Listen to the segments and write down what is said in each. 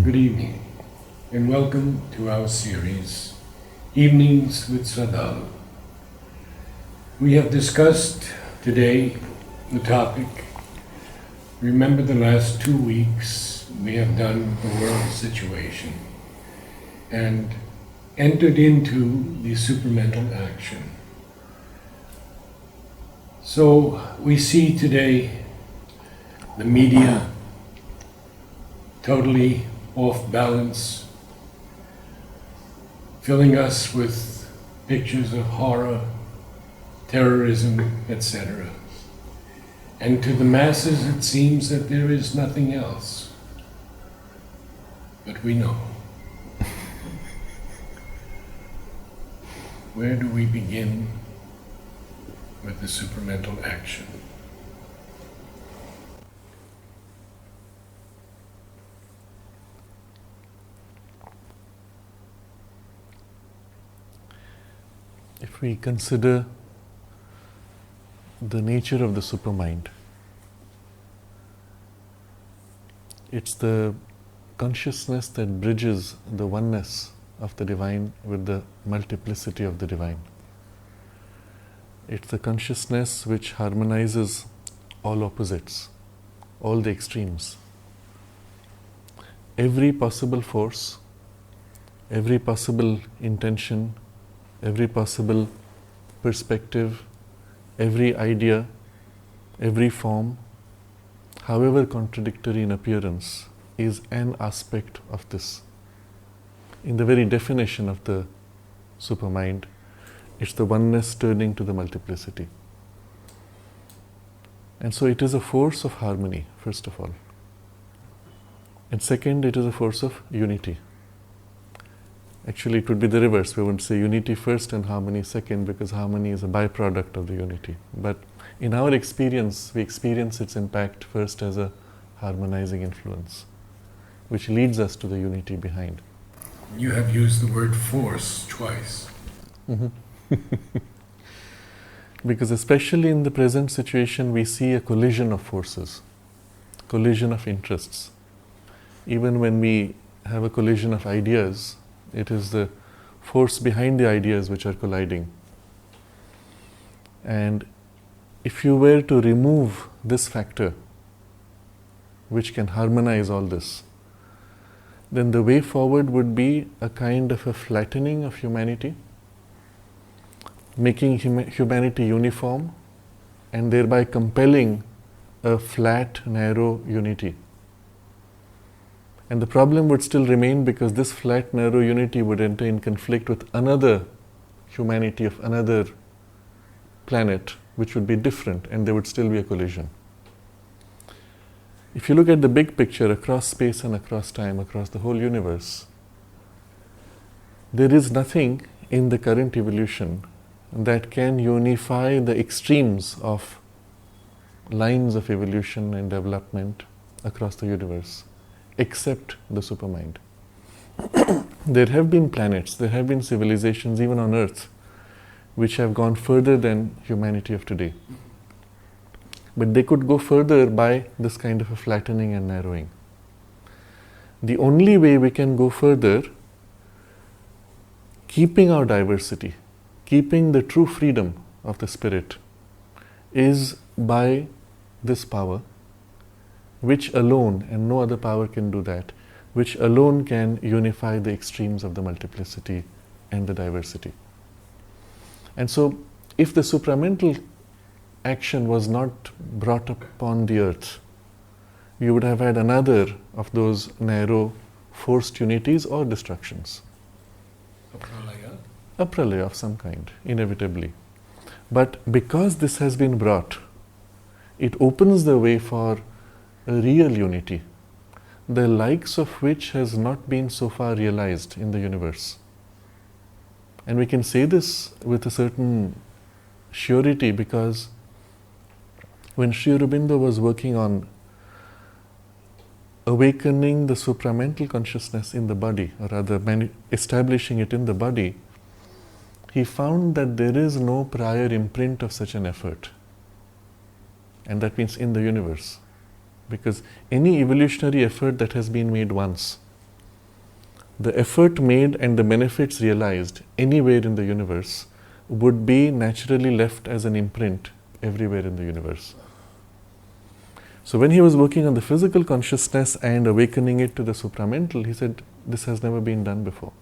Good evening, and welcome to our series, Evenings with Sraddhalu. We have discussed today the topic, remember the last 2 weeks we have done the world situation and entered into the Supramental Action. So we see today the media totally off balance, filling us with pictures of horror, terrorism, etc. And to the masses it seems that there is nothing else. But we know. Where do we begin with the Supramental Action? If we consider the nature of the supermind, it's the consciousness that bridges the oneness of the divine with the multiplicity of the divine. It's the consciousness which harmonizes all opposites, all the extremes. Every possible force, every possible intention, every possible perspective, every idea, every form, however contradictory in appearance, is an aspect of this. In the very definition of the supermind, it's the oneness turning to the multiplicity. And so it is a force of harmony, first of all. And second, it is a force of unity. Actually, it would be the reverse. We would say unity first and harmony second, because harmony is a byproduct of the unity. But in our experience, we experience its impact first as a harmonizing influence, which leads us to the unity behind. You have used the word force twice. Because especially in the present situation, we see a collision of forces, collision of interests. Even when we have a collision of ideas, it is the force behind the ideas which are colliding. And if you were to remove this factor, which can harmonize all this, then the way forward would be a kind of a flattening of humanity, making humanity uniform, and thereby compelling a flat, narrow unity. And the problem would still remain, because this flat, narrow unity would enter in conflict with another humanity of another planet, which would be different, and there would still be a collision. If you look at the big picture across space and across time, across the whole universe, there is nothing in the current evolution that can unify the extremes of lines of evolution and development across the universe, except the supermind. There have been planets, there have been civilizations even on Earth which have gone further than humanity of today. But they could go further by this kind of a flattening and narrowing. The only way we can go further, keeping our diversity, keeping the true freedom of the spirit, is by this power, which alone, and no other power can do that, which alone can unify the extremes of the multiplicity and the diversity. And so, if the supramental action was not brought upon the earth, you would have had another of those narrow, forced unities or destructions. A pralaya of some kind, inevitably. But because this has been brought, it opens the way for a real unity, the likes of which has not been so far realized in the universe. And we can say this with a certain surety, because when Sri Aurobindo was working on awakening the supramental consciousness in the body, or rather establishing it in the body, he found that there is no prior imprint of such an effort. And that means in the universe. Because any evolutionary effort that has been made once the effort made and the benefits realized anywhere in the universe would be naturally left as an imprint everywhere in the universe. So when he was working on the physical consciousness and awakening it to the supramental, he said, this has never been done before.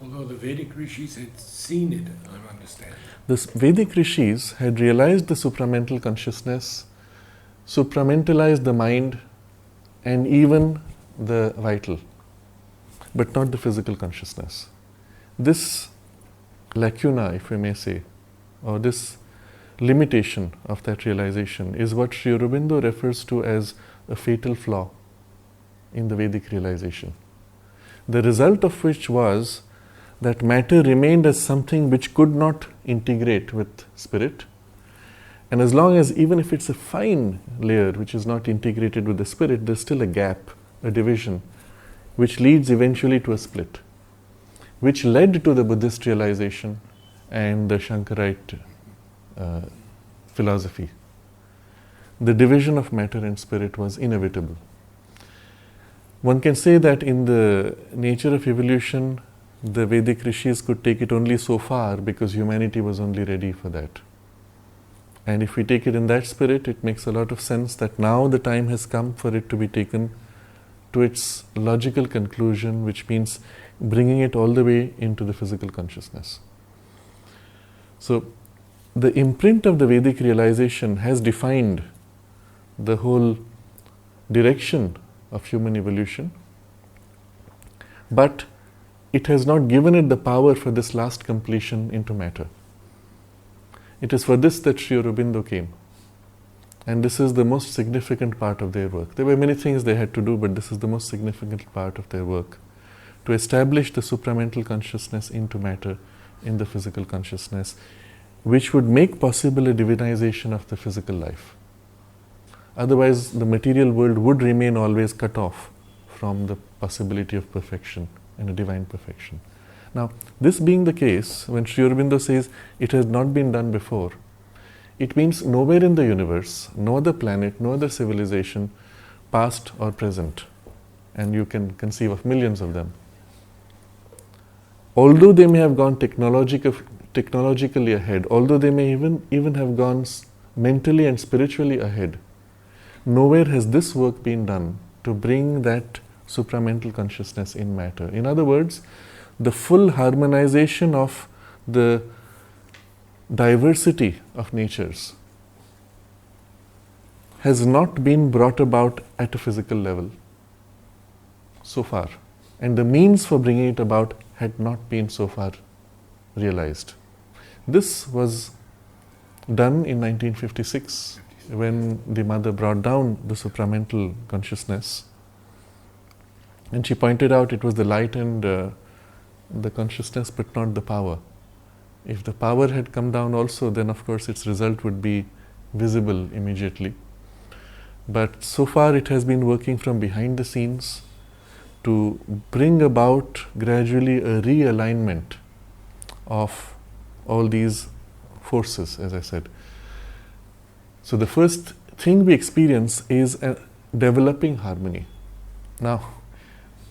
Although the Vedic rishis had seen it, I understand. The Vedic rishis had realized the supramental consciousness, supramentalized the mind and even the vital, but not the physical consciousness. This lacuna, if we may say, or this limitation of that realization is what Sri Aurobindo refers to as a fatal flaw in the Vedic realization. The result of which was that matter remained as something which could not integrate with spirit, and as long as, even if it's a fine layer which is not integrated with the spirit, there's still a gap, a division, which leads eventually to a split, which led to the Buddhist realization and the Shankarite philosophy. The division of matter and spirit was inevitable. One can say that in the nature of evolution, the Vedic rishis could take it only so far because humanity was only ready for that. And if we take it in that spirit, it makes a lot of sense that now the time has come for it to be taken to its logical conclusion, which means bringing it all the way into the physical consciousness. So, the imprint of the Vedic realization has defined the whole direction of human evolution, but it has not given it the power for this last completion into matter. It is for this that Sri Aurobindo came. And this is the most significant part of their work. There were many things they had to do, but this is the most significant part of their work. To establish the supramental consciousness into matter, in the physical consciousness, which would make possible a divinization of the physical life. Otherwise, the material world would remain always cut off from the possibility of perfection and a divine perfection. Now, this being the case, when Sri Aurobindo says it has not been done before, it means nowhere in the universe, no other planet, no other civilization, past or present, and you can conceive of millions of them, although they may have gone technologically ahead, although they may even have gone mentally and spiritually ahead, nowhere has this work been done to bring that supramental consciousness in matter. In other words, the full harmonization of the diversity of natures has not been brought about at a physical level so far, and the means for bringing it about had not been so far realized. This was done in 1956 when the mother brought down the supramental consciousness, and she pointed out it was the light and the consciousness, but not the power. If the power had come down also, then of course its result would be visible immediately. But so far it has been working from behind the scenes to bring about gradually a realignment of all these forces, as I said. So the first thing we experience is a developing harmony. Now,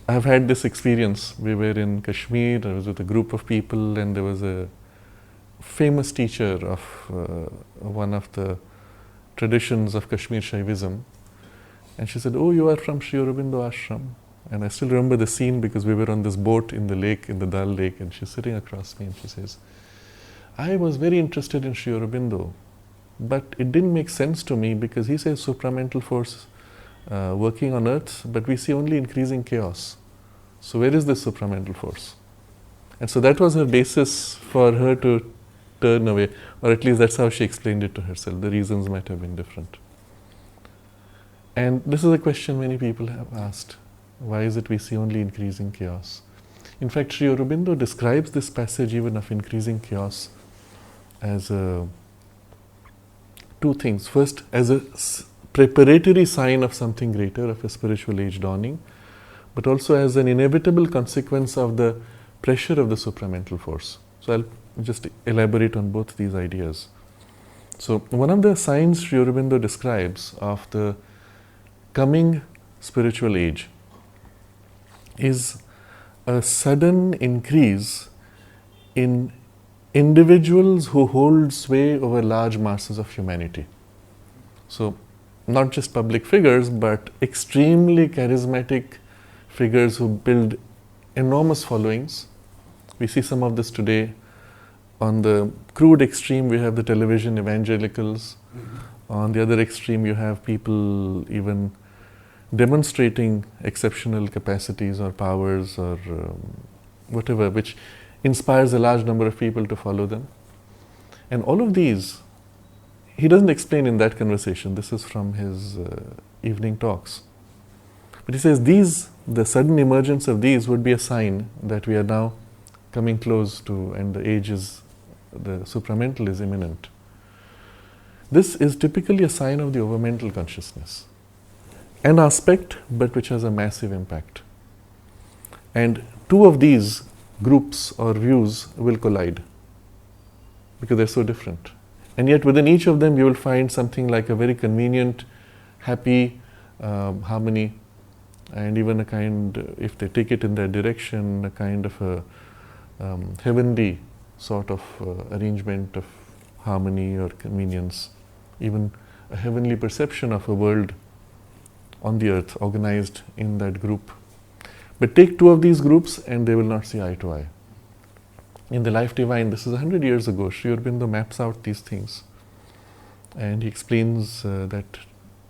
I have had this experience. We were in Kashmir, I was with a group of people, and there was a famous teacher of one of the traditions of Kashmir Shaivism, and she said, "Oh, you are from Sri Aurobindo Ashram." And I still remember the scene because we were on this boat in the lake, in the Dal Lake, and she's sitting across me and she says, "I was very interested in Sri Aurobindo, but it didn't make sense to me because he says supramental force working on earth, but we see only increasing chaos. So where is this supramental force?" And so that was her basis for her to turn away, or at least that's how she explained it to herself. The reasons might have been different. And this is a question many people have asked. Why is it we see only increasing chaos? In fact, Sri Aurobindo describes this passage even of increasing chaos as two things. First, as a preparatory sign of something greater, of a spiritual age dawning, but also as an inevitable consequence of the pressure of the supramental force. So I'll just elaborate on both these ideas. So one of the signs Sri Aurobindo describes of the coming spiritual age is a sudden increase in individuals who hold sway over large masses of humanity. So, not just public figures, but extremely charismatic figures who build enormous followings. We see some of this today. On the crude extreme, we have the television evangelicals. On the other extreme, you have people even demonstrating exceptional capacities or powers or whatever, which inspires a large number of people to follow them. And all of these, he doesn't explain in that conversation. This is from his evening talks. But he says the sudden emergence of these would be a sign that we are now coming close to, and the supramental is imminent. This is typically a sign of the overmental consciousness. An aspect, but which has a massive impact. And two of these groups or views will collide because they're so different. And yet within each of them you will find something like a very convenient, happy harmony, and even a kind, if they take it in that direction, a kind of a heavenly sort of arrangement of harmony or convenience, even a heavenly perception of a world on the earth organized in that group. But take two of these groups and they will not see eye to eye. In the Life Divine, this is 100 years ago, Sri Aurobindo maps out these things. And he explains that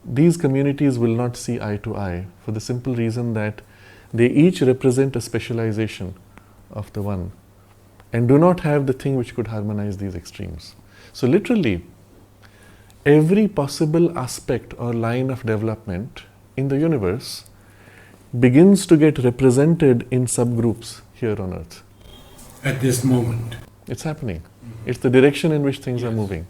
these communities will not see eye to eye for the simple reason that they each represent a specialization of the one and do not have the thing which could harmonize these extremes. So literally, every possible aspect or line of development in the universe begins to get represented in subgroups here on earth. At this moment. It's happening. It's the direction in which things are moving.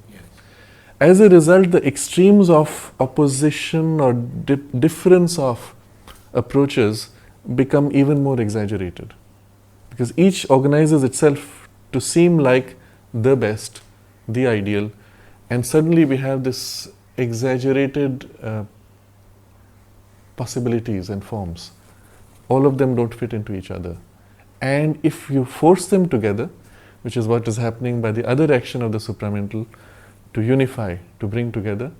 As a result, the extremes of opposition or difference of approaches become even more exaggerated. Because each organizes itself to seem like the best, the ideal, and suddenly we have this exaggerated possibilities and forms. All of them don't fit into each other. And if you force them together, which is what is happening by the other action of the supramental, to unify, to bring together,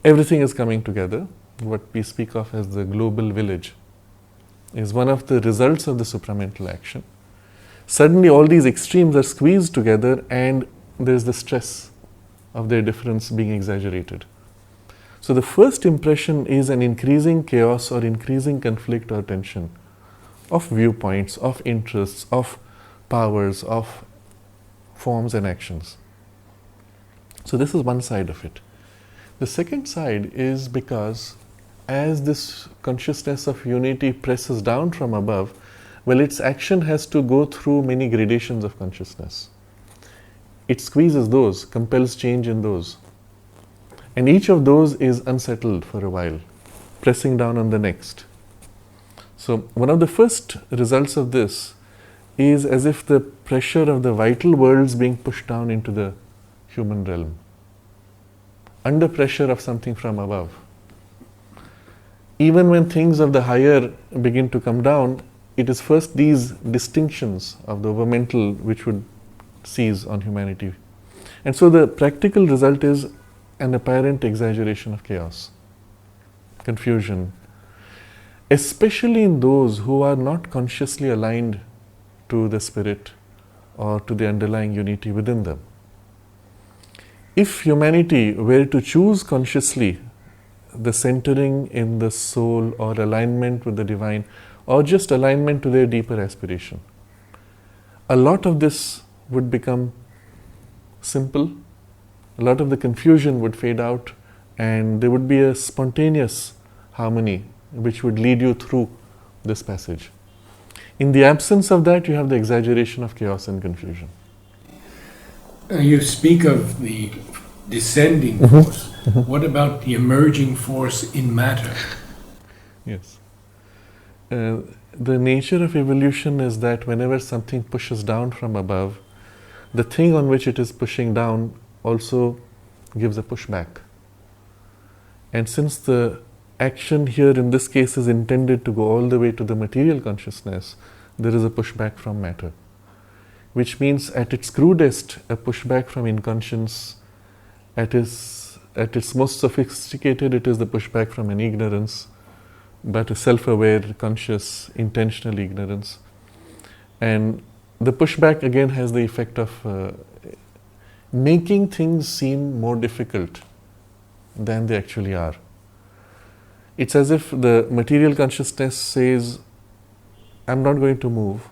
everything is coming together. What we speak of as the global village is one of the results of the supramental action. Suddenly all these extremes are squeezed together and there is the stress of their difference being exaggerated. So the first impression is an increasing chaos or increasing conflict or tension of viewpoints, of interests, of powers, of forms and actions. So this is one side of it. The second side is because as this consciousness of unity presses down from above, well, its action has to go through many gradations of consciousness. It squeezes those, compels change in those. And each of those is unsettled for a while, pressing down on the next. So one of the first results of this is as if the pressure of the vital worlds being pushed down into the human realm, under pressure of something from above. Even when things of the higher begin to come down, it is first these distinctions of the overmental which would seize on humanity. And so the practical result is an apparent exaggeration of chaos, confusion, especially in those who are not consciously aligned to the spirit or to the underlying unity within them. If humanity were to choose consciously the centering in the soul or alignment with the divine or just alignment to their deeper aspiration, a lot of this would become simple, a lot of the confusion would fade out, and there would be a spontaneous harmony which would lead you through this passage. In the absence of that, you have the exaggeration of chaos and confusion. You speak of the descending force. What about the emerging force in matter? Yes. The nature of evolution is that whenever something pushes down from above, the thing on which it is pushing down also gives a pushback. And since the action here in this case is intended to go all the way to the material consciousness, there is a pushback from matter. Which means at its crudest, a pushback from inconscience. At its most sophisticated, it is the pushback from an ignorance, but a self-aware, conscious, intentional ignorance. And the pushback again has the effect of making things seem more difficult than they actually are. It's as if the material consciousness says, I'm not going to move.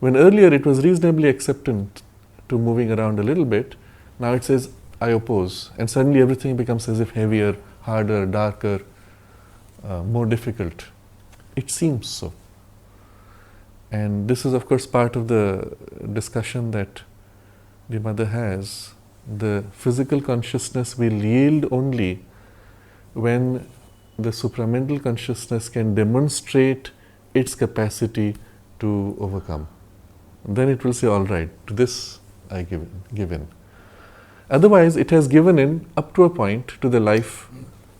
When earlier it was reasonably acceptant to moving around a little bit, now it says, I oppose. And suddenly everything becomes as if heavier, harder, darker, more difficult. It seems so. And this is, of course, part of the discussion that the Mother has. The physical consciousness will yield only when the supramental consciousness can demonstrate its capacity to overcome. Then it will say, all right, to this I give in. Otherwise, it has given in up to a point to the life,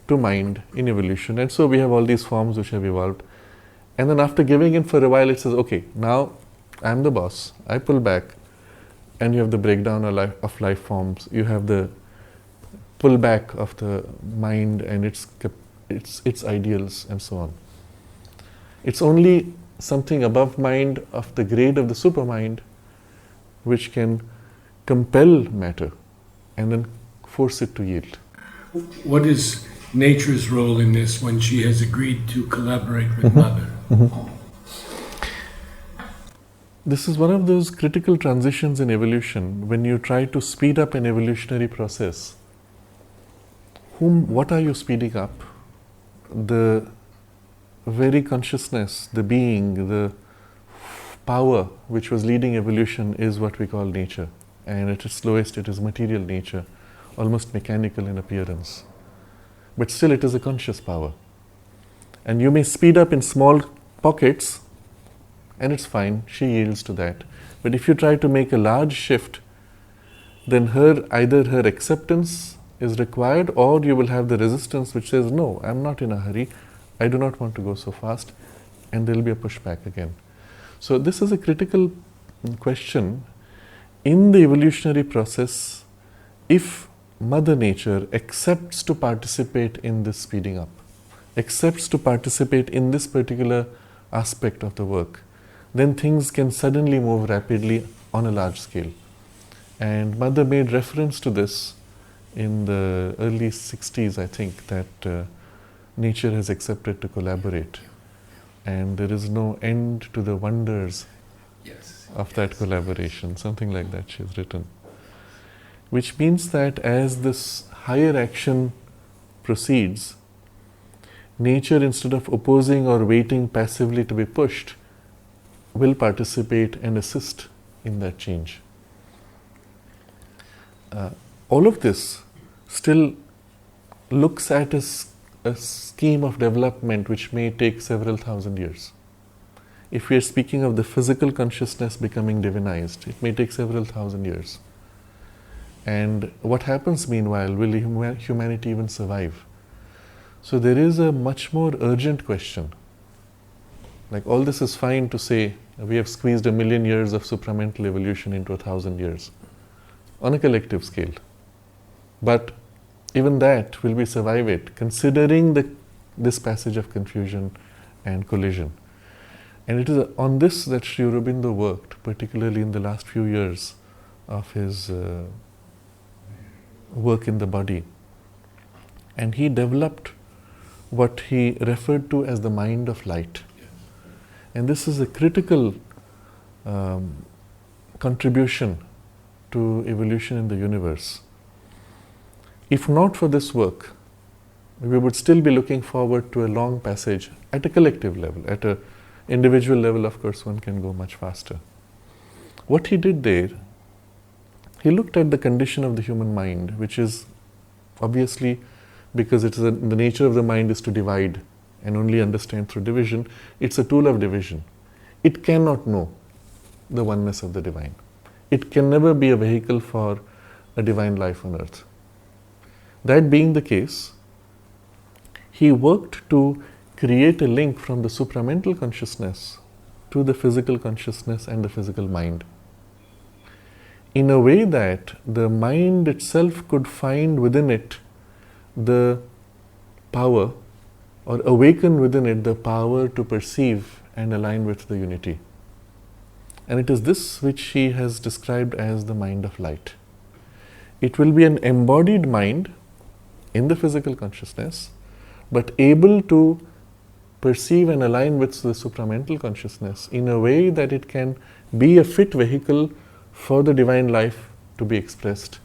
to mind in evolution. And so we have all these forms which have evolved. And then after giving in for a while, it says, okay, now I'm the boss. I pull back. And you have the breakdown of life forms. You have the pullback of the mind and its ideals and so on. It's only something above mind of the grade of the supermind which can compel matter and then force it to yield. What is nature's role in this when she has agreed to collaborate with Mother? This is one of those critical transitions in evolution when you try to speed up an evolutionary process. What are you speeding up? The very consciousness, the being, the power which was leading evolution is what we call nature. And at its lowest, it is material nature, almost mechanical in appearance. But still, it is a conscious power. And you may speed up in small pockets, and it's fine, she yields to that. But if you try to make a large shift, then either her acceptance is required, or you will have the resistance which says, no, I'm not in a hurry, I do not want to go so fast, and there will be a pushback again. So this is a critical question. In the evolutionary process, if Mother Nature accepts to participate in this speeding up, accepts to participate in this particular aspect of the work, then things can suddenly move rapidly on a large scale. And Mother made reference to this in the early 60s, I think, that nature has accepted to collaborate. And there is no end to the wonders of that collaboration. Something like that she has written. Which means that as this higher action proceeds, nature, instead of opposing or waiting passively to be pushed, will participate and assist in that change. All of this still looks at a scheme of development which may take several thousand years. If we are speaking of the physical consciousness becoming divinized, it may take several thousand years. And what happens meanwhile? Will humanity even survive? So there is a much more urgent question. Like, all this is fine to say, we have squeezed 1 million years of supramental evolution into 1,000 years on a collective scale. But even that, will we survive it, considering this passage of confusion and collision? And it is on this that Sri Aurobindo worked, particularly in the last few years of his work in the body. And he developed what he referred to as the mind of light. And this is a critical contribution to evolution in the universe. If not for this work, we would still be looking forward to a long passage at a collective level. At an individual level, of course, one can go much faster. What he did there, he looked at the condition of the human mind, which is obviously, because it is the nature of the mind is to divide and only understand through division, it's a tool of division. It cannot know the oneness of the divine. It can never be a vehicle for a divine life on earth. That being the case, he worked to create a link from the supramental consciousness to the physical consciousness and the physical mind, in a way that the mind itself could find within it the power, or awaken within it the power to perceive and align with the unity. And it is this which she has described as the mind of light. It will be an embodied mind in the physical consciousness, but able to perceive and align with the supramental consciousness in a way that it can be a fit vehicle for the divine life to be expressed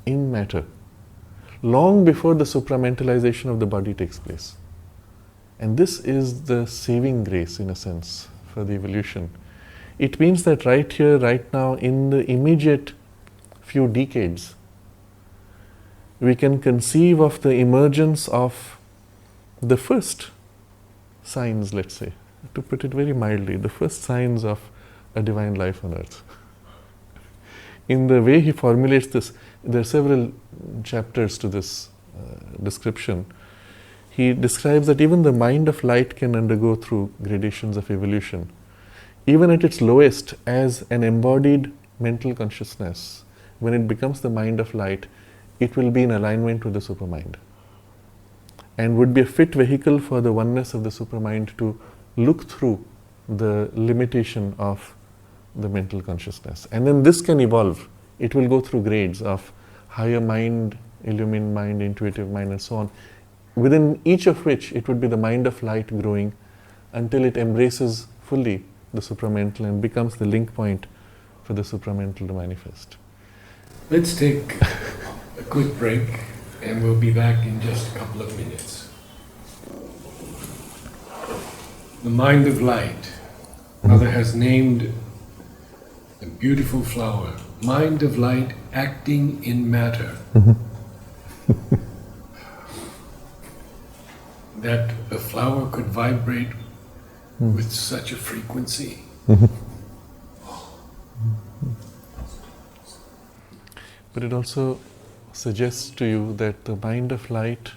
in matter, long before the supramentalization of the body takes place. And this is the saving grace, in a sense, for the evolution. It means that right here, right now, in the immediate few decades, we can conceive of the emergence of the first signs, let's say, to put it very mildly, the first signs of a divine life on earth. In the way he formulates this, there are several chapters to this description. He describes that even the mind of light can undergo through gradations of evolution. Even at its lowest, as an embodied mental consciousness, when it becomes the mind of light, it will be in alignment with the supermind, and would be a fit vehicle for the oneness of the supermind to look through the limitation of the mental consciousness. And then this can evolve. It will go through grades of higher mind, illumined mind, intuitive mind, and so on, within each of which it would be the mind of light growing until it embraces fully the supramental and becomes the link point for the supramental to manifest. Let's take a quick break and we'll be back in just a couple of minutes. The mind of light. Mother has named a beautiful flower, mind of light acting in matter. That a flower could vibrate with such a frequency. But it also suggests to you that the mind of light,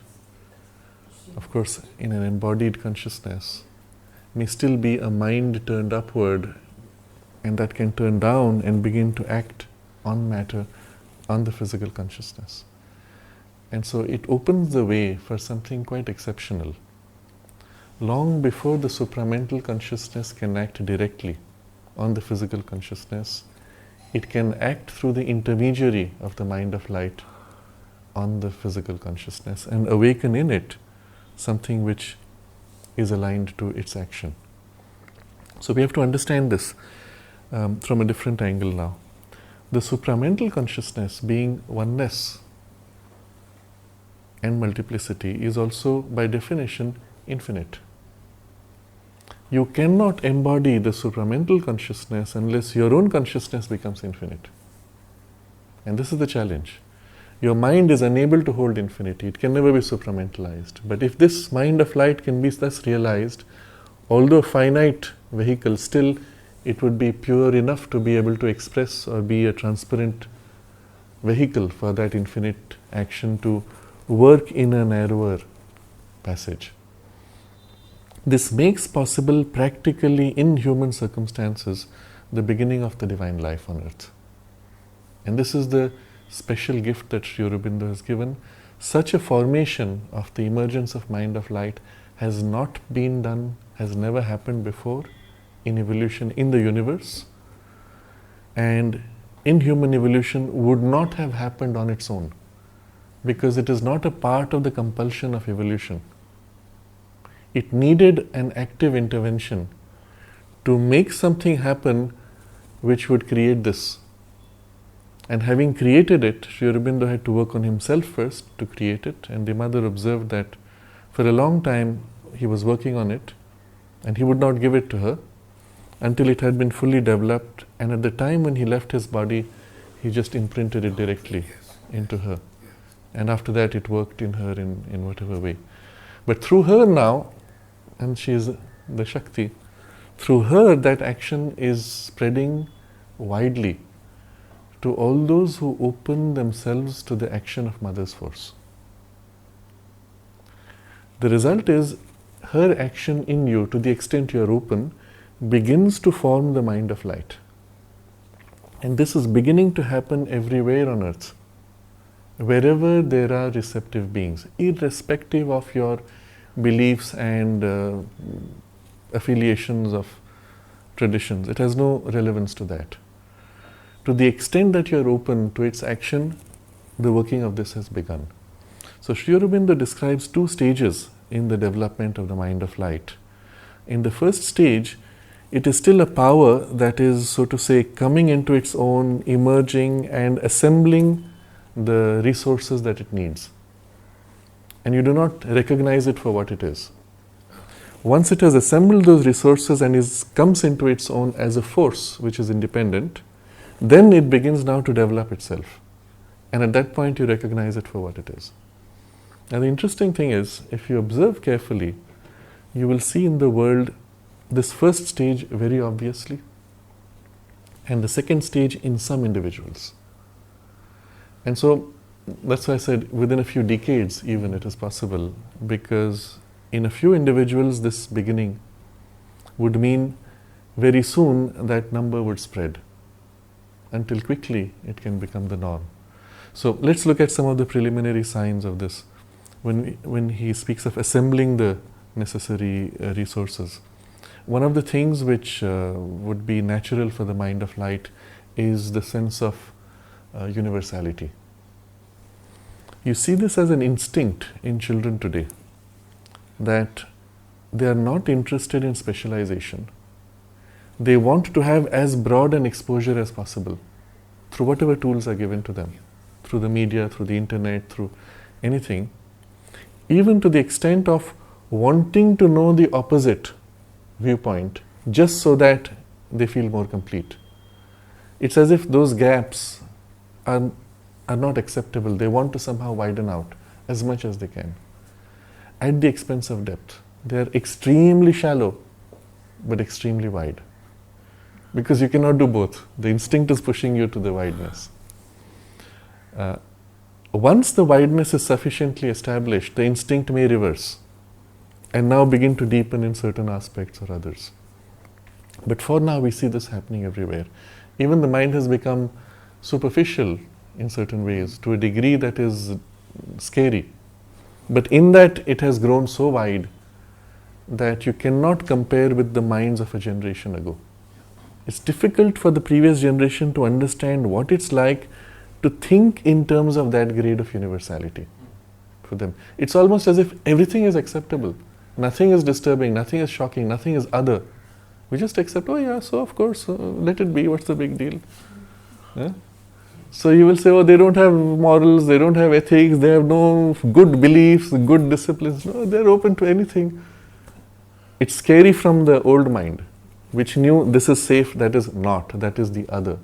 of course, in an embodied consciousness, may still be a mind turned upward, and that can turn down and begin to act on matter, on the physical consciousness. And so it opens the way for something quite exceptional. Long before the supramental consciousness can act directly on the physical consciousness, it can act through the intermediary of the mind of light on the physical consciousness and awaken in it something which is aligned to its action. So we have to understand this from a different angle now. The supramental consciousness, being oneness and multiplicity, is also by definition infinite. You cannot embody the supramental consciousness unless your own consciousness becomes infinite. And this is the challenge. Your mind is unable to hold infinity. It can never be supramentalized. But if this mind of light can be thus realized, although a finite vehicle, still it would be pure enough to be able to express or be a transparent vehicle for that infinite action to work in a narrower passage. This makes possible practically in human circumstances the beginning of the divine life on earth. And this is the special gift that Sri Aurobindo has given. Such a formation of the emergence of mind of light has not been done, has never happened before in evolution in the universe, and in human evolution would not have happened on its own, because it is not a part of the compulsion of evolution. It needed an active intervention to make something happen which would create this. And having created it, Sri Aurobindo had to work on himself first to create it, and the mother observed that for a long time he was working on it and he would not give it to her until it had been fully developed, and at the time when he left his body, he just imprinted it directly into her. And after that it worked in her in whatever way. But through her now, and she is the Shakti, through her that action is spreading widely to all those who open themselves to the action of Mother's force. The result is her action in you, to the extent you are open, begins to form the mind of light. And this is beginning to happen everywhere on earth. Wherever there are receptive beings, irrespective of your beliefs and affiliations of traditions, it has no relevance to that. To the extent that you are open to its action, the working of this has begun. So Sri Aurobindo describes two stages in the development of the mind of light. In the first stage, it is still a power that is, so to say, coming into its own, emerging and assembling the resources that it needs. And you do not recognize it for what it is. Once it has assembled those resources and comes into its own as a force which is independent, then it begins now to develop itself. And at that point you recognize it for what it is. Now the interesting thing is, if you observe carefully, you will see in the world this first stage very obviously, and the second stage in some individuals. And so that's why I said within a few decades even it is possible, because in a few individuals this beginning would mean very soon that number would spread, until quickly it can become the norm. So let's look at some of the preliminary signs of this. When he speaks of assembling the necessary resources, one of the things which would be natural for the mind of light is the sense of universality. You see this as an instinct in children today, that they are not interested in specialization. They want to have as broad an exposure as possible through whatever tools are given to them, through the media, through the internet, through anything, even to the extent of wanting to know the opposite viewpoint just so that they feel more complete. It's as if those gaps are not acceptable. They want to somehow widen out as much as they can at the expense of depth. They are extremely shallow but extremely wide, because you cannot do both. The instinct is pushing you to the wideness. Once the wideness is sufficiently established, the instinct may reverse and now begin to deepen in certain aspects or others. But for now we see this happening everywhere. Even the mind has become superficial in certain ways to a degree that is scary. But in that it has grown so wide that you cannot compare with the minds of a generation ago. It's difficult for the previous generation to understand what it's like to think in terms of that grade of universality for them. It's almost as if everything is acceptable. Nothing is disturbing, nothing is shocking, nothing is other. We just accept, oh yeah, so of course, let it be, what's the big deal? Yeah? So you will say, oh, they don't have morals, they don't have ethics, they have no good beliefs, good disciplines. No, they're open to anything. It's scary from the old mind, which knew this is safe, that is not, that is the other.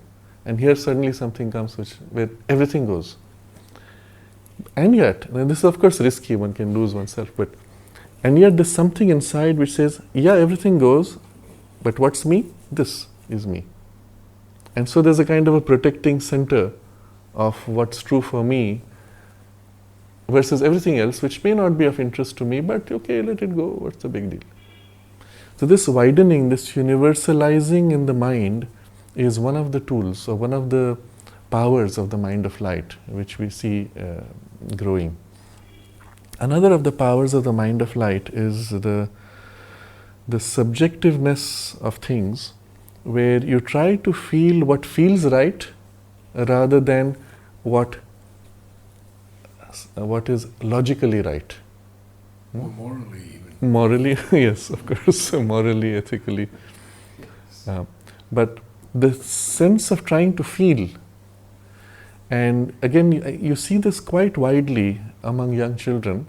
And here suddenly something comes where everything goes. And yet, and this is of course risky, one can lose oneself, and yet there's something inside which says, yeah, everything goes, but what's me? This is me. And so there's a kind of a protecting center of what's true for me versus everything else, which may not be of interest to me, but okay, let it go, what's the big deal? So this widening, this universalizing in the mind is one of the tools or one of the powers of the mind of light, which we see growing. Another of the powers of the mind of light is the subjectiveness of things, where you try to feel what feels right rather than what is logically right. Or morally even. Morally, yes, of course, morally, ethically. But the sense of trying to feel, and again, you see this quite widely among young children,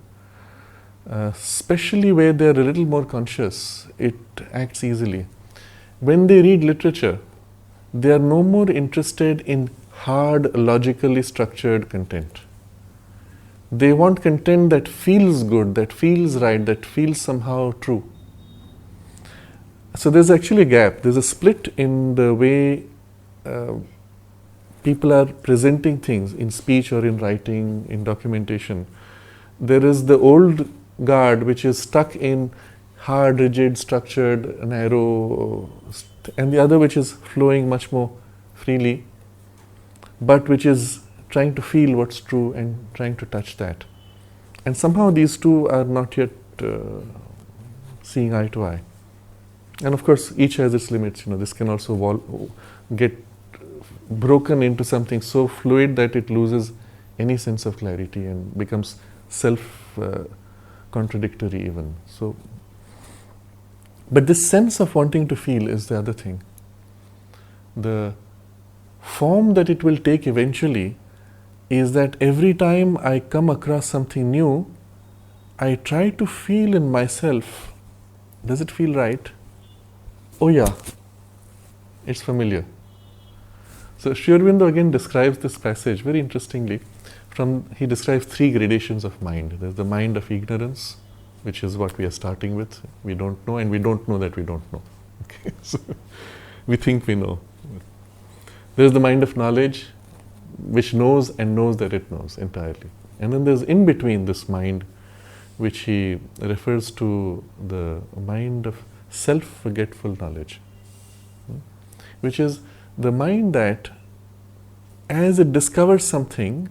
especially where they're a little more conscious, it acts easily. When they read literature, they are no more interested in hard, logically structured content. They want content that feels good, that feels right, that feels somehow true. So there's actually a gap, there's a split in the way people are presenting things in speech or in writing, in documentation. There is the old guard which is stuck in hard, rigid, structured, narrow, and the other which is flowing much more freely, but which is trying to feel what's true and trying to touch that. And somehow these two are not yet seeing eye to eye. And of course, each has its limits. This can also get broken into something so fluid that it loses any sense of clarity and becomes self-contradictory even. But this sense of wanting to feel is the other thing. The form that it will take eventually is that every time I come across something new, I try to feel in myself, does it feel right? Oh yeah, it's familiar. So Sri Aurobindo again describes this passage very interestingly. He describes 3 gradations of mind. There's the mind of ignorance, which is what we are starting with. We don't know, and we don't know that we don't know. Okay? So we think we know. There's the mind of knowledge, which knows and knows that it knows entirely. And then there's in between this mind, which he refers to the mind of self-forgetful knowledge, which is the mind that, as it discovers something,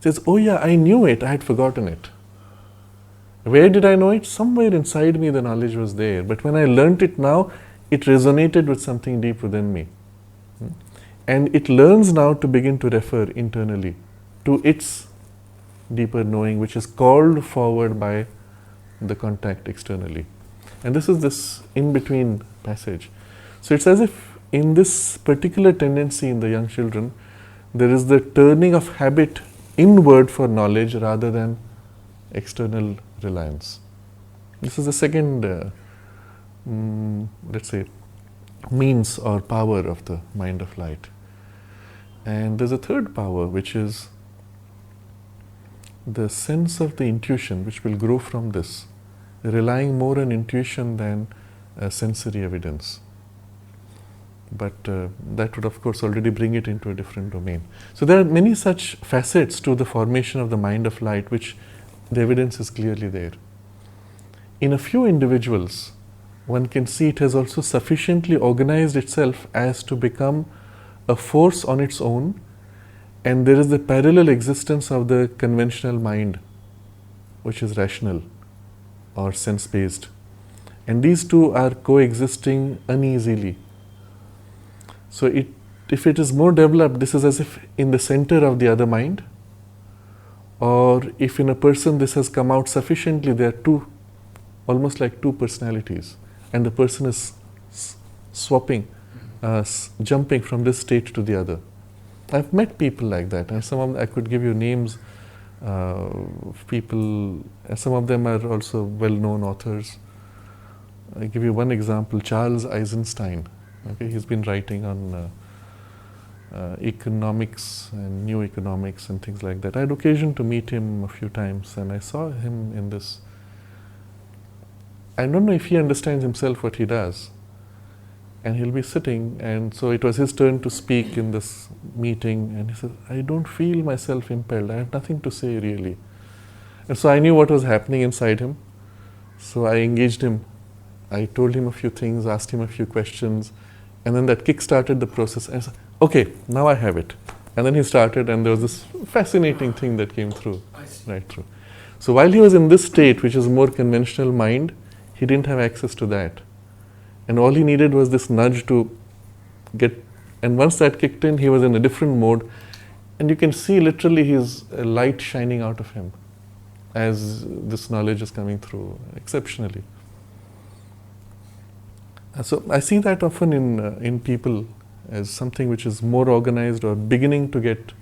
says, oh yeah, I knew it, I had forgotten it. Where did I know it? Somewhere inside me the knowledge was there, but when I learnt it now, it resonated with something deep within me. And it learns now to begin to refer internally to its deeper knowing, which is called forward by the contact externally. And this is this in-between passage. So it's as if in this particular tendency in the young children, there is the turning of habit inward for knowledge rather than external reliance. This is the second, let's say, means or power of the mind of light. And there's a third power, which is the sense of the intuition, which will grow from this, relying more on intuition than sensory evidence. But that would, of course, already bring it into a different domain. So there are many such facets to the formation of the mind of light, which the evidence is clearly there. In a few individuals, one can see it has also sufficiently organized itself as to become a force on its own, and there is the parallel existence of the conventional mind, which is rational or sense-based. And these two are coexisting uneasily. So if it is more developed, this is as if in the center of the other mind, or if in a person this has come out sufficiently, there are two, almost like two personalities, and the person is swapping, jumping from this state to the other. I've met people like that, and some of them, I could give you names of people, and some of them are also well-known authors. I'll give you one example, Charles Eisenstein. Okay, he's been writing on economics and new economics and things like that. I had occasion to meet him a few times, and I saw him in this. I don't know if he understands himself what he does. And he'll be sitting, and so it was his turn to speak in this meeting, and he said, I don't feel myself impelled, I have nothing to say really. And so I knew what was happening inside him, so I engaged him. I told him a few things, asked him a few questions, and then that kick-started the process. And I said, okay, now I have it. And then he started, and there was this fascinating thing that came through, right through. So while he was in this state, which is more conventional mind, he didn't have access to that. And all he needed was this nudge to get, and once that kicked in, he was in a different mode, and you can see literally his light shining out of him as this knowledge is coming through exceptionally. So I see that often in people as something which is more organized or beginning to get,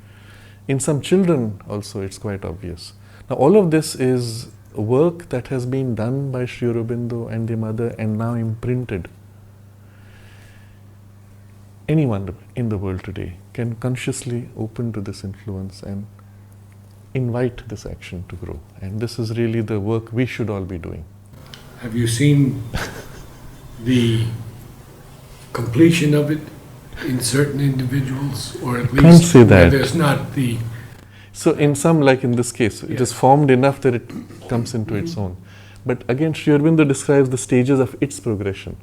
in some children also it's quite obvious. Now all of this is work that has been done by Sri Aurobindo and the Mother and now imprinted. Anyone in the world today can consciously open to this influence and invite this action to grow. And this is really the work we should all be doing. Have you seen the completion of it in certain individuals, or at least can't say that. There's not the... So in some, like in this case, it is formed enough that it comes into its own. But again, Sri Aurobindo describes the stages of its progression.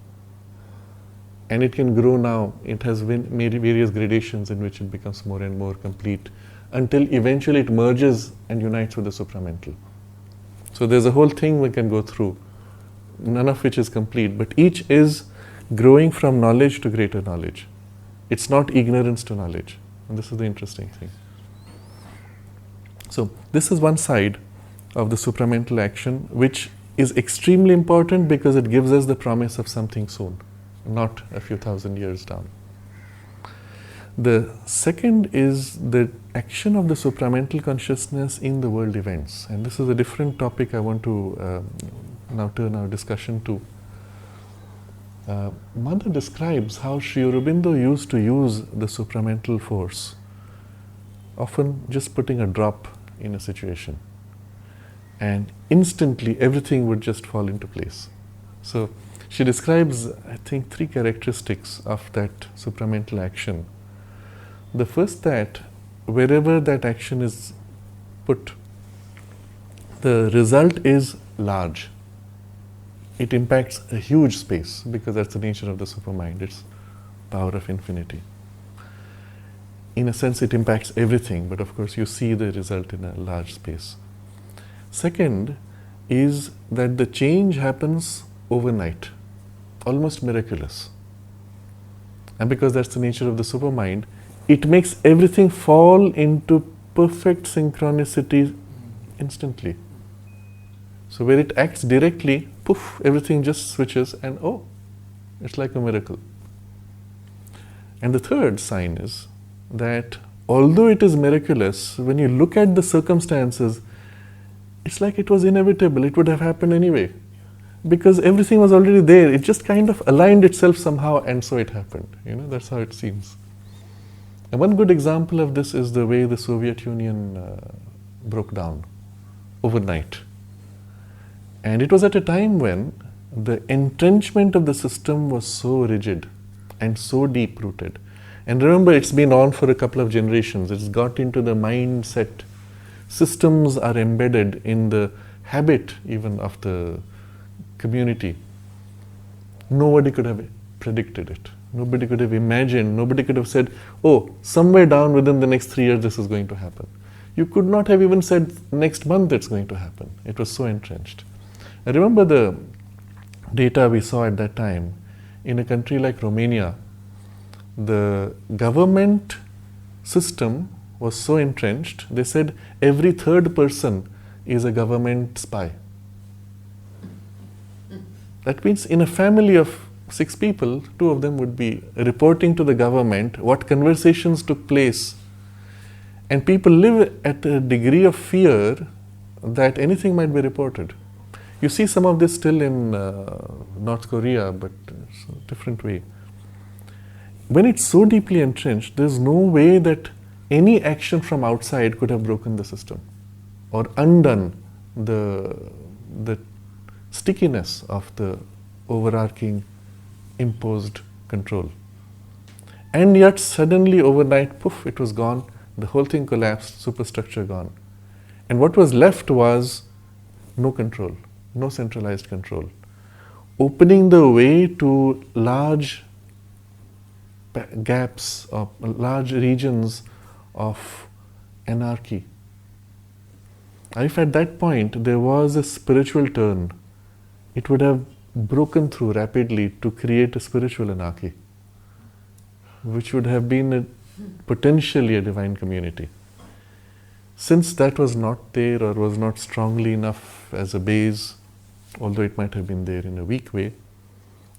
And it can grow now. It has made various gradations in which it becomes more and more complete until eventually it merges and unites with the supramental. So there's a whole thing we can go through, none of which is complete, but each is growing from knowledge to greater knowledge. It's not ignorance to knowledge. And this is the interesting thing. So this is one side of the supramental action, which is extremely important because it gives us the promise of something soon, not a few thousand years down. The second is the action of the supramental consciousness in the world events. And this is a different topic I want to now turn our discussion to. Mother describes how Sri Aurobindo used to use the supramental force, often just putting a drop in a situation. And instantly everything would just fall into place. So she describes, I think, 3 characteristics of that supramental action. The first, that wherever that action is put, the result is large. It impacts a huge space because that's the nature of the supermind. It's power of infinity. In a sense, it impacts everything, but of course you see the result in a large space. Second is that the change happens overnight, almost miraculous. And because that's the nature of the supermind, it makes everything fall into perfect synchronicity instantly. So where it acts directly, poof, everything just switches and it's like a miracle. And the third sign is that although it is miraculous, when you look at the circumstances, it's like it was inevitable, it would have happened anyway. Because everything was already there, it just kind of aligned itself somehow and so it happened. That's how it seems. And one good example of this is the way the Soviet Union broke down overnight. And it was at a time when the entrenchment of the system was so rigid and so deep-rooted. And remember, it's been on for a couple of generations. It's got into the mindset. Systems are embedded in the habit even of the community. Nobody could have predicted it. Nobody could have imagined, nobody could have said, somewhere down within the next 3 years this is going to happen. You could not have even said next month it's going to happen. It was so entrenched. I remember the data we saw at that time. In a country like Romania, the government system was so entrenched, they said every third person is a government spy. That means in a family of 6 people, 2 of them would be reporting to the government what conversations took place. And people live at a degree of fear that anything might be reported. You see some of this still in North Korea, but it's a different way. When it's so deeply entrenched, there's no way that any action from outside could have broken the system or undone the stickiness of the overarching imposed control. And yet suddenly overnight, poof, it was gone, the whole thing collapsed, superstructure gone. And what was left was no control, no centralized control, opening the way to large gaps or large regions of anarchy. If at that point there was a spiritual turn, it would have broken through rapidly to create a spiritual anarchy, which would have been potentially a divine community. Since that was not there or was not strongly enough as a base, although it might have been there in a weak way,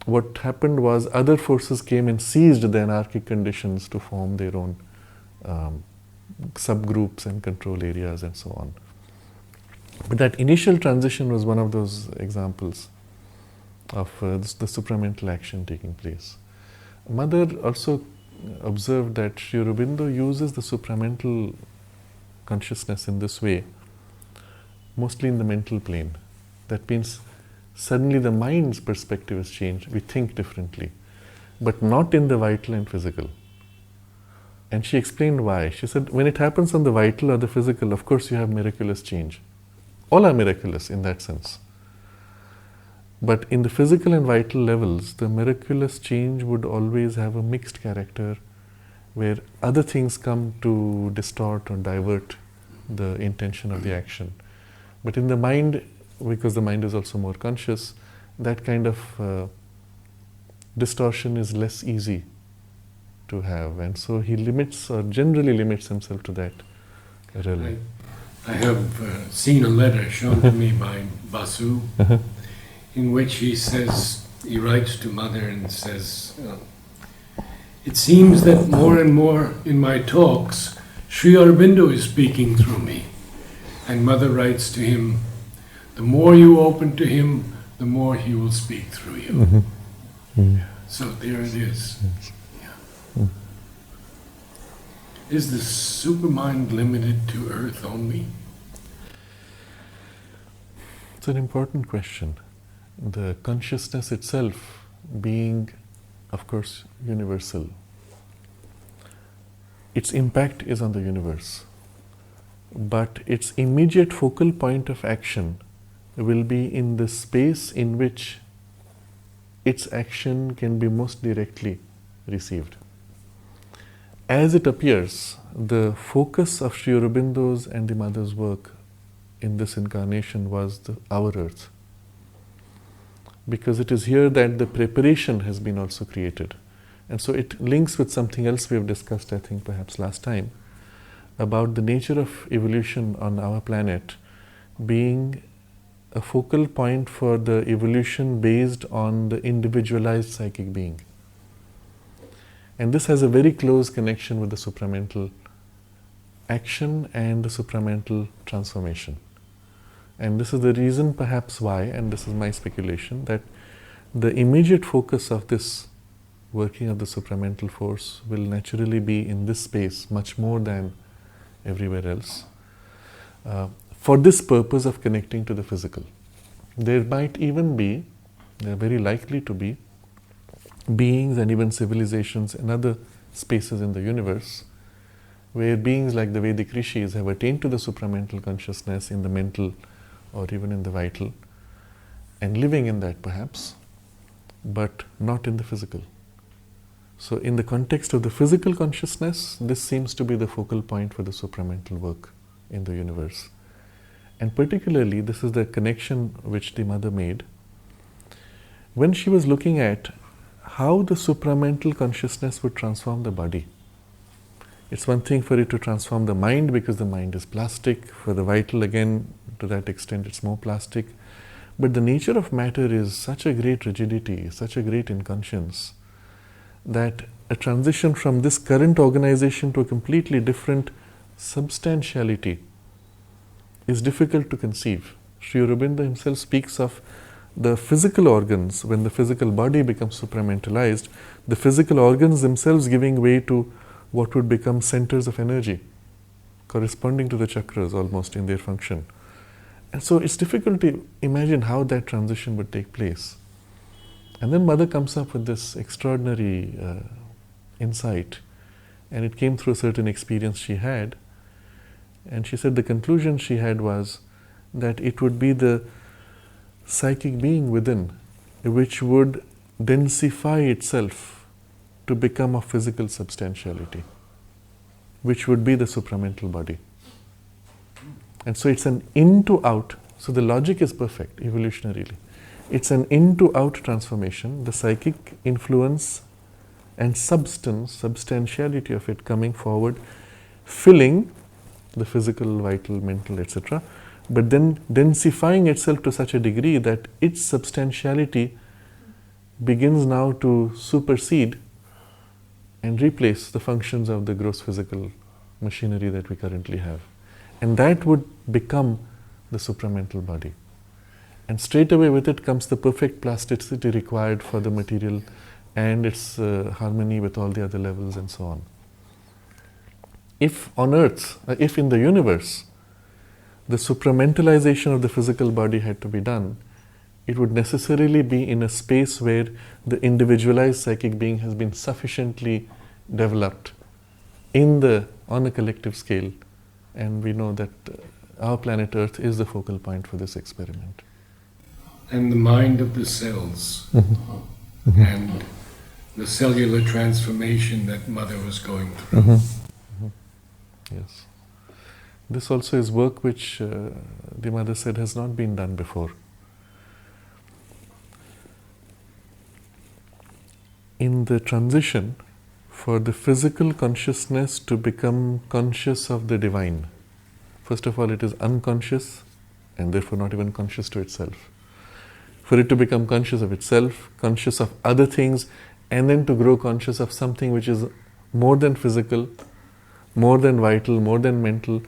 what happened was other forces came and seized the anarchic conditions to form their own subgroups and control areas and so on. But that initial transition was one of those examples of the supramental action taking place. Mother also observed that Sri Aurobindo uses the supramental consciousness in this way, mostly in the mental plane. That means suddenly the mind's perspective has changed, we think differently, but not in the vital and physical. And she explained why. She said, when it happens on the vital or the physical, of course you have miraculous change. All are miraculous in that sense. But in the physical and vital levels, the miraculous change would always have a mixed character where other things come to distort or divert the intention of the action. But in the mind, because the mind is also more conscious, that kind of distortion is less easy to have. And so he limits, or generally limits himself to that realm. I have seen a letter shown to me by Basu, in which he writes to Mother and says, it seems that more and more in my talks, Sri Aurobindo is speaking through me. And Mother writes to him, the more you open to him, the more he will speak through you. So there it is. Yeah. Is the supermind limited to earth only? It's an important question. The consciousness itself being, of course, universal. Its impact is on the universe. But its immediate focal point of action will be in the space in which its action can be most directly received. As it appears, the focus of Sri Aurobindo's and the Mother's work in this incarnation was our earth. Because it is here that the preparation has been also created. And so it links with something else we have discussed, I think perhaps last time, about the nature of evolution on our planet being a focal point for the evolution based on the individualized psychic being. And this has a very close connection with the supramental action and the supramental transformation. And this is the reason perhaps why, and this is my speculation, that the immediate focus of this working of the supramental force will naturally be in this space much more than everywhere else, for this purpose of connecting to the physical. There might even be, there are very likely to be, beings and even civilizations and other spaces in the universe where beings like the Vedic rishis have attained to the supramental consciousness in the mental or even in the vital, and living in that perhaps, but not in the physical. So in the context of the physical consciousness, this seems to be the focal point for the supramental work in the universe. And particularly, this is the connection which the Mother made when she was looking at how the supramental consciousness would transform the body. It's one thing for it to transform the mind because the mind is plastic. For the vital, again, to that extent, it's more plastic. But the nature of matter is such a great rigidity, such a great inconscience, that a transition from this current organization to a completely different substantiality is difficult to conceive. Sri Aurobindo himself speaks of the physical organs. When the physical body becomes supramentalized, the physical organs themselves giving way to what would become centers of energy, corresponding to the chakras almost in their function. And so it's difficult to imagine how that transition would take place. And then Mother comes up with this extraordinary insight, and it came through a certain experience she had. And she said the conclusion she had was that it would be the psychic being within which would densify itself to become of physical substantiality, which would be the supramental body. And so it's an in to out. So the logic is perfect evolutionarily. It's an in to out transformation, the psychic influence and substance, substantiality of it coming forward, filling the physical, vital, mental, etc., but then densifying itself to such a degree that its substantiality begins now to supersede and replace the functions of the gross physical machinery that we currently have. And that would become the supramental body. And straight away with it comes the perfect plasticity required for the material and its harmony with all the other levels and so on. If on earth, if in the universe, the supramentalization of the physical body had to be done, it would necessarily be in a space where the individualized psychic being has been sufficiently developed on a collective scale. And we know that our planet Earth is the focal point for this experiment. and the mind of the cells, and the cellular transformation that Mother was going through. Yes. This also is work which the Mother said has not been done before. In the transition for the physical consciousness to become conscious of the divine, first of all, it is unconscious and therefore not even conscious to itself. For it to become conscious of itself, conscious of other things, and then to grow conscious of something which is more than physical, more than vital, more than mental,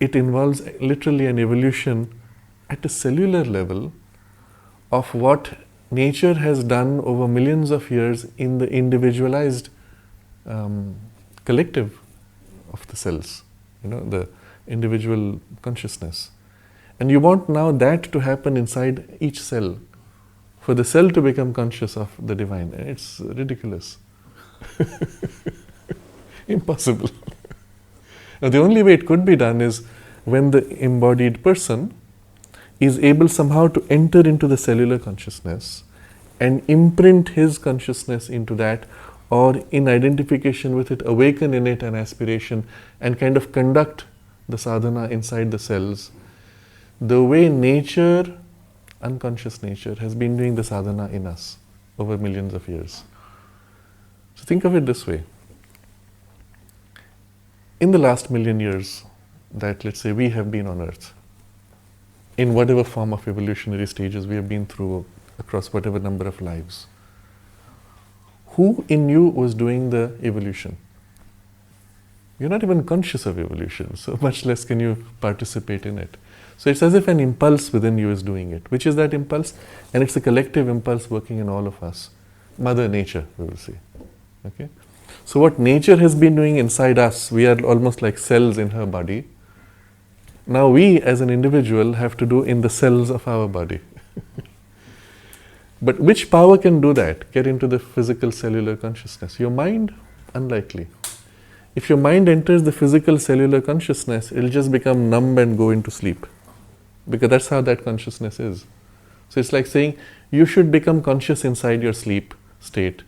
it involves literally an evolution at a cellular level of what nature has done over millions of years in the individualized collective of the cells, the individual consciousness. And you want now that to happen inside each cell, for the cell to become conscious of the divine. It's ridiculous. Impossible. Now, the only way it could be done is when the embodied person is able somehow to enter into the cellular consciousness and imprint his consciousness into that, or in identification with it, awaken in it an aspiration and kind of conduct the sadhana inside the cells, the way nature, unconscious nature, has been doing the sadhana in us over millions of years. So think of it this way. In the last million years that, let's say, we have been on earth, in whatever form of evolutionary stages we have been through across whatever number of lives, who in you was doing the evolution? You're not even conscious of evolution, so much less can you participate in it. So it's as if an impulse within you is doing it. Which is that impulse? And it's a collective impulse working in all of us. Mother Nature, we will say. Okay? So what nature has been doing inside us, we are almost like cells in her body. Now we as an individual have to do in the cells of our body. But which power can do that? Get into the physical cellular consciousness? Your mind? Unlikely. If your mind enters the physical cellular consciousness, it will just become numb and go into sleep. Because that's how that consciousness is. So it's like saying, you should become conscious inside your sleep state.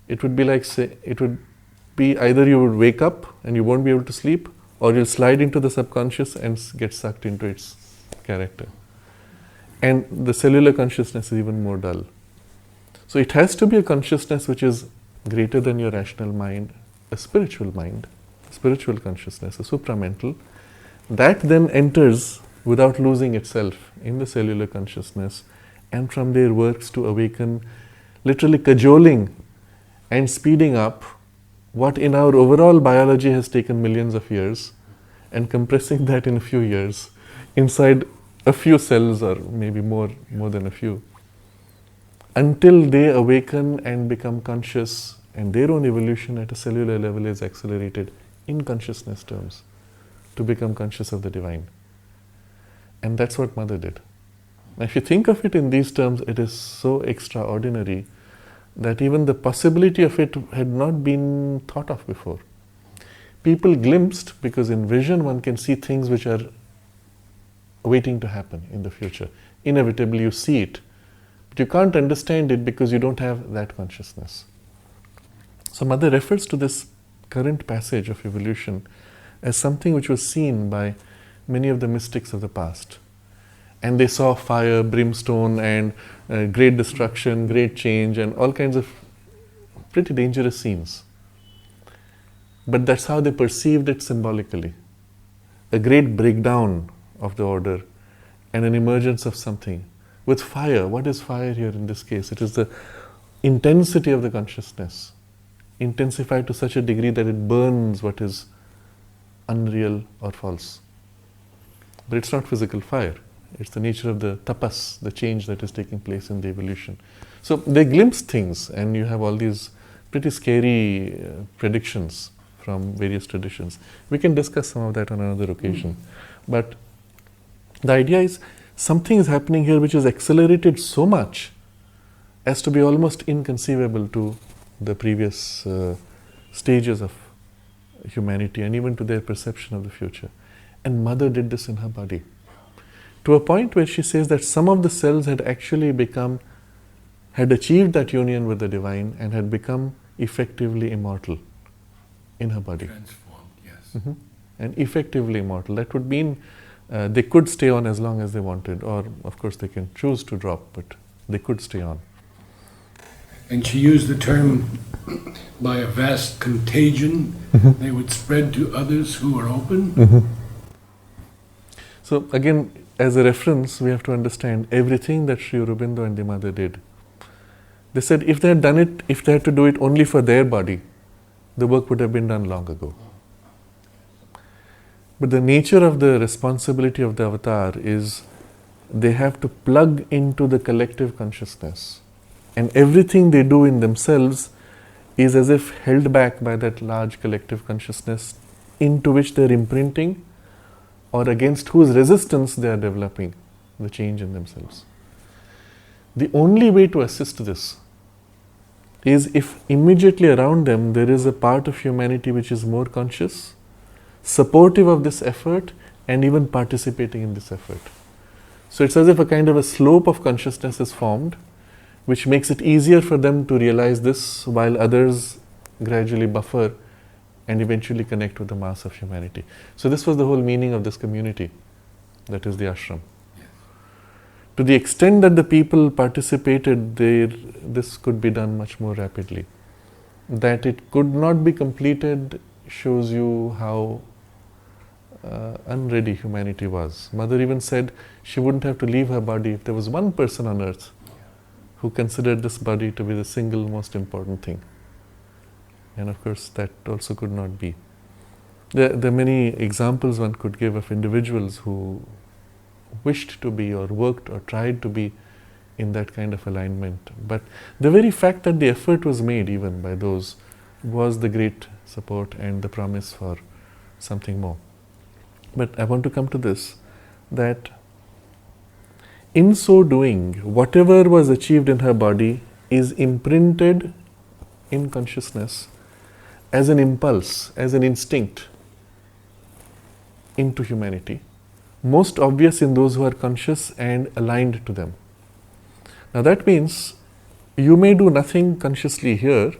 It would be like, it would be either you would wake up and you won't be able to sleep, or you'll slide into the subconscious and get sucked into its character. And the cellular consciousness is even more dull. So it has to be a consciousness which is greater than your rational mind, a spiritual mind, spiritual consciousness, a supramental, that then enters without losing itself in the cellular consciousness, and from there works to awaken, literally cajoling and speeding up what in our overall biology has taken millions of years, and compressing that in a few years inside a few cells, or maybe more than a few, until they awaken and become conscious, and their own evolution at a cellular level is accelerated in consciousness terms to become conscious of the divine. And that's what Mother did. Now, if you think of it in these terms, it is so extraordinary that even the possibility of it had not been thought of before. People glimpsed, because in vision one can see things which are waiting to happen in the future. Inevitably you see it, but you can't understand it because you don't have that consciousness. So Mother refers to this current passage of evolution as something which was seen by many of the mystics of the past. And they saw fire, brimstone, and great destruction, great change, and all kinds of pretty dangerous scenes. But that's how they perceived it symbolically. A great breakdown of the order and an emergence of something. With fire, what is fire here in this case? It is the intensity of the consciousness, intensified to such a degree that it burns what is unreal or false. But it's not physical fire. It's the nature of the tapas, the change that is taking place in the evolution. So they glimpse things, and you have all these pretty scary predictions from various traditions. We can discuss some of that on another occasion. But the idea is something is happening here which is accelerated so much as to be almost inconceivable to the previous stages of humanity and even to their perception of the future. And Mother did this in her body. to a point where she says that some of the cells had actually had achieved that union with the divine and had become effectively immortal in her body. Transformed, yes. Mm-hmm. And effectively immortal. That would mean they could stay on as long as they wanted, or of course they can choose to drop, but they could stay on. And she used the term, by a vast contagion, they would spread to others who were open. So again, as a reference, we have to understand everything that Sri Aurobindo and the Mother did. They said if they had done it, if they had to do it only for their body, the work would have been done long ago. But the nature of the responsibility of the avatar is they have to plug into the collective consciousness. And everything they do in themselves is as if held back by that large collective consciousness into which they are imprinting, or against whose resistance they are developing the change in themselves. The only way to assist this is if immediately around them there is a part of humanity which is more conscious, supportive of this effort, and even participating in this effort. So it's as if a kind of a slope of consciousness is formed, which makes it easier for them to realize this, while others gradually buffer and eventually connect with the mass of humanity. So this was the whole meaning of this community, that is the ashram. Yes. To the extent that the people participated, this could be done much more rapidly. That it could not be completed shows you how unready humanity was. Mother even said she wouldn't have to leave her body if there was one person on earth who considered this body to be the single most important thing. And of course that also could not be. There are many examples one could give of individuals who wished to be, or worked or tried to be in that kind of alignment. But the very fact that the effort was made even by those was the great support and the promise for something more. But I want to come to this, that in so doing, whatever was achieved in her body is imprinted in consciousness as an impulse, as an instinct into humanity, most obvious in those who are conscious and aligned to them. Now that means you may do nothing consciously here,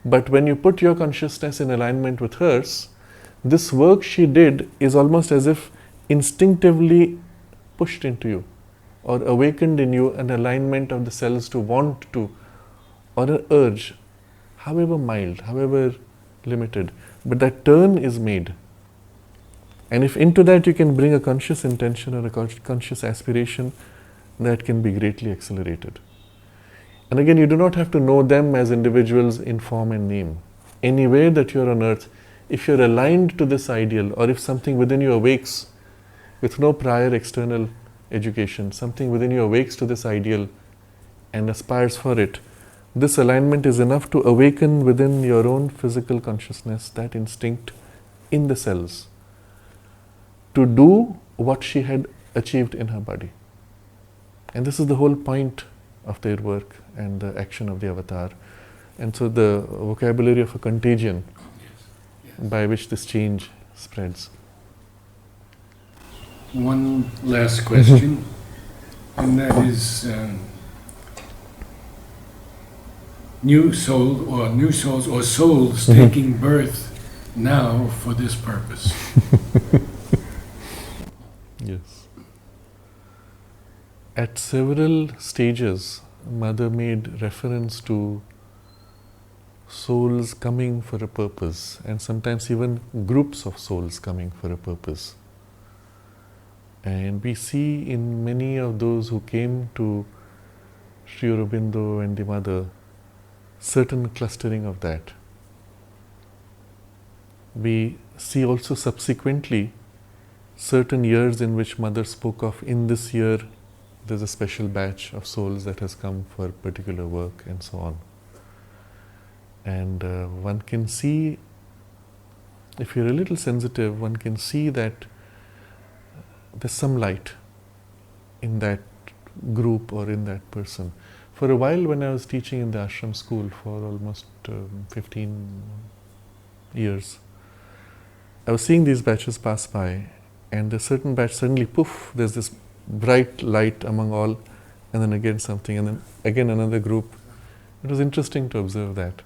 but when you put your consciousness in alignment with hers, this work she did is almost as if instinctively pushed into you, or awakened in you an alignment of the cells to want to, or an urge, however mild, however limited, but that turn is made. And if into that you can bring a conscious intention or a conscious aspiration, that can be greatly accelerated. And again, you do not have to know them as individuals in form and name. Anywhere that you are on earth, if you are aligned to this ideal, or if something within you awakes with no prior external education, something within you awakes to this ideal and aspires for it, this alignment is enough to awaken within your own physical consciousness that instinct in the cells to do what she had achieved in her body. And this is the whole point of their work and the action of the avatar. And so the vocabulary of a contagion by which this change spreads. One last question, and that is new souls or souls taking birth now for this purpose. Yes. At several stages, Mother made reference to souls coming for a purpose, and sometimes even groups of souls coming for a purpose. And we see in many of those who came to Sri Aurobindo and the Mother certain clustering of that. We see also subsequently certain years in which Mother spoke of, in this year there's a special batch of souls that has come for particular work, and so on. And one can see, if you're a little sensitive, one can see that there's some light in that group or in that person. For a while, when I was teaching in the ashram school for almost 15 years, I was seeing these batches pass by, and a certain batch suddenly, poof, there's this bright light among all, and then again something, and then again another group. It was interesting to observe that.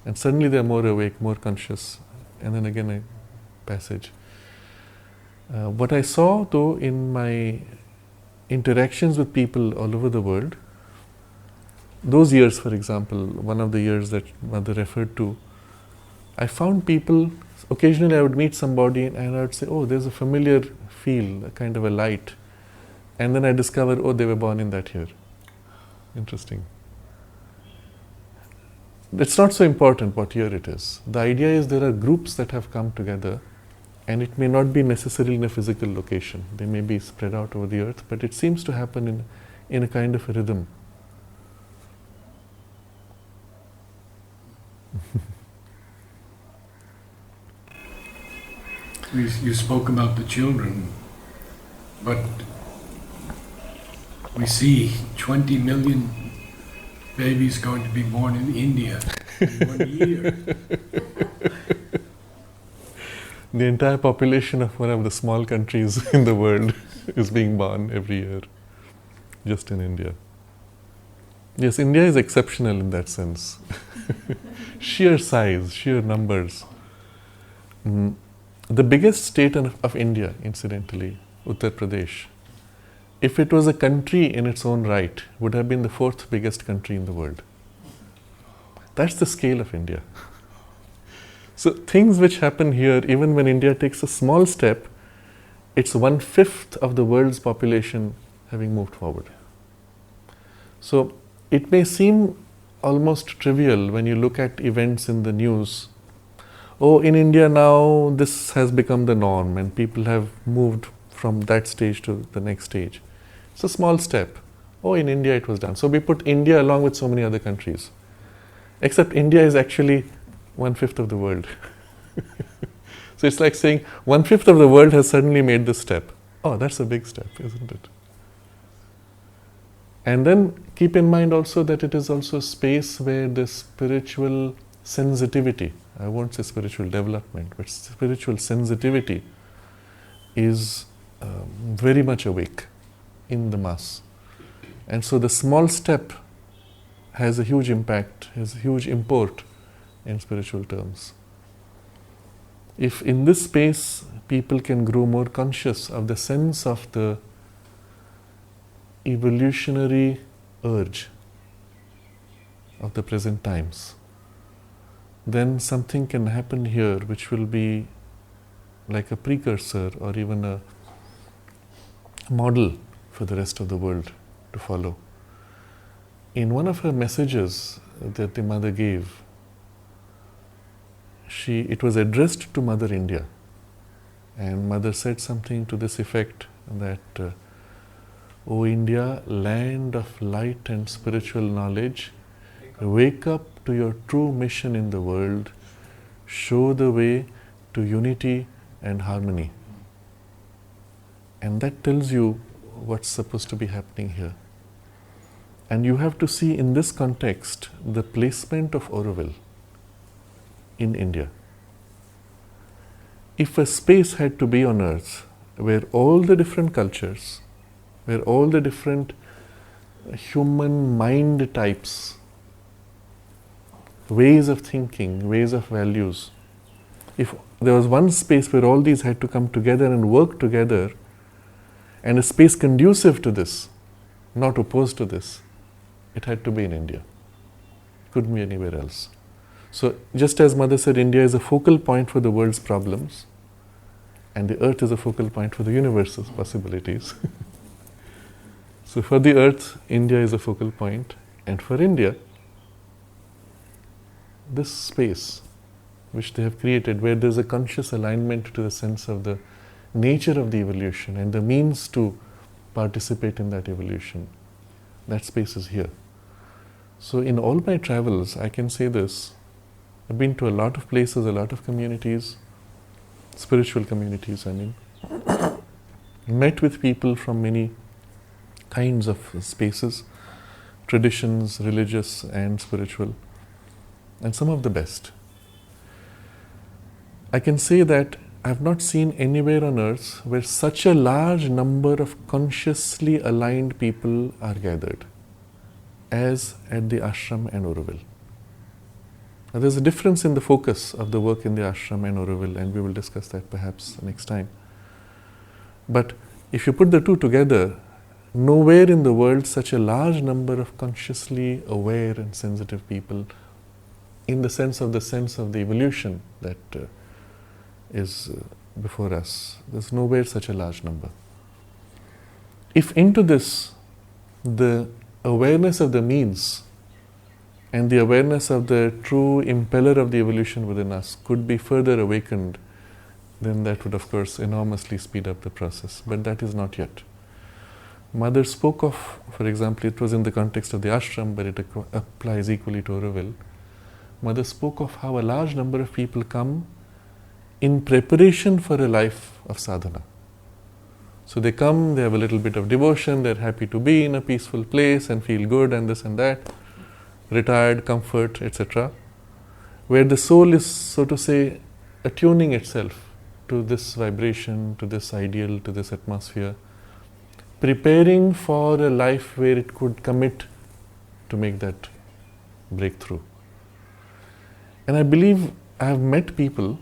And suddenly they are more awake, more conscious, and then again a passage. What I saw though in my interactions with people all over the world, those years, for example, one of the years that Mother referred to, I found people, occasionally I would meet somebody and I would say, oh, there's a familiar feel, a kind of a light. And then I discovered, oh, they were born in that year. Interesting. It's not so important what year it is. The idea is there are groups that have come together, and it may not be necessarily in a physical location. They may be spread out over the earth, but it seems to happen in a kind of a rhythm. You spoke about the children, but we see 20 million babies going to be born in India in 1 year. The entire population of one of the small countries in the world is being born every year, just in India. Yes, India is exceptional in that sense. Sheer size, sheer numbers. The biggest state of India, incidentally, Uttar Pradesh, if it was a country in its own right, would have been the 4th biggest country in the world. That's the scale of India. So things which happen here, even when India takes a small step, it's 1/5 of the world's population having moved forward. So it may seem almost trivial when you look at events in the news. Oh, in India now this has become the norm and people have moved from that stage to the next stage. It's a small step. Oh, in India it was done. So we put India along with so many other countries. Except India is actually 1/5 of the world. So it's like saying 1/5 of the world has suddenly made this step. Oh, that's a big step, isn't it? And then keep in mind also that it is also a space where the spiritual sensitivity, I won't say spiritual development, but spiritual sensitivity is very much awake in the mass. And so the small step has a huge impact, has a huge import in spiritual terms. If in this space people can grow more conscious of the sense of the evolutionary urge of the present times, then something can happen here which will be like a precursor or even a model for the rest of the world to follow. In one of her messages that the Mother gave, it was addressed to Mother India, and Mother said something to this effect that, O India, land of light and spiritual knowledge, wake up to your true mission in the world, show the way to unity and harmony. And that tells you what's supposed to be happening here. And you have to see in this context the placement of Auroville in India. If a space had to be on earth where all the different cultures, where all the different human mind types, ways of thinking, ways of values, if there was one space where all these had to come together and work together, and a space conducive to this, not opposed to this, it had to be in India. Couldn't be anywhere else. So just as Mother said, India is a focal point for the world's problems, and the earth is a focal point for the universe's possibilities. So for the earth, India is a focal point, and for India, this space which they have created, where there's a conscious alignment to the sense of the nature of the evolution and the means to participate in that evolution, that space is here. So in all my travels, I can say this, I've been to a lot of places, a lot of communities, spiritual communities, I mean, met with people from many kinds of spaces, traditions, religious and spiritual, and some of the best. I can say that I've not seen anywhere on earth where such a large number of consciously aligned people are gathered as at the ashram and Auroville. Now, there's a difference in the focus of the work in the ashram and Auroville, and we will discuss that perhaps next time. But if you put the two together, nowhere in the world such a large number of consciously aware and sensitive people, in the sense of the evolution that is before us. There's nowhere such a large number. If into this, the awareness of the means and the awareness of the true impeller of the evolution within us could be further awakened, then that would of course enormously speed up the process. But that is not yet. Mother spoke of, for example, it was in the context of the ashram, but it applies equally to Auroville. Mother spoke of how a large number of people come in preparation for a life of sadhana. So they come, they have a little bit of devotion, they're happy to be in a peaceful place and feel good and this and that, retired, comfort, etc. Where the soul is, so to say, attuning itself to this vibration, to this ideal, to this atmosphere, preparing for a life where it could commit to make that breakthrough. And I believe I have met people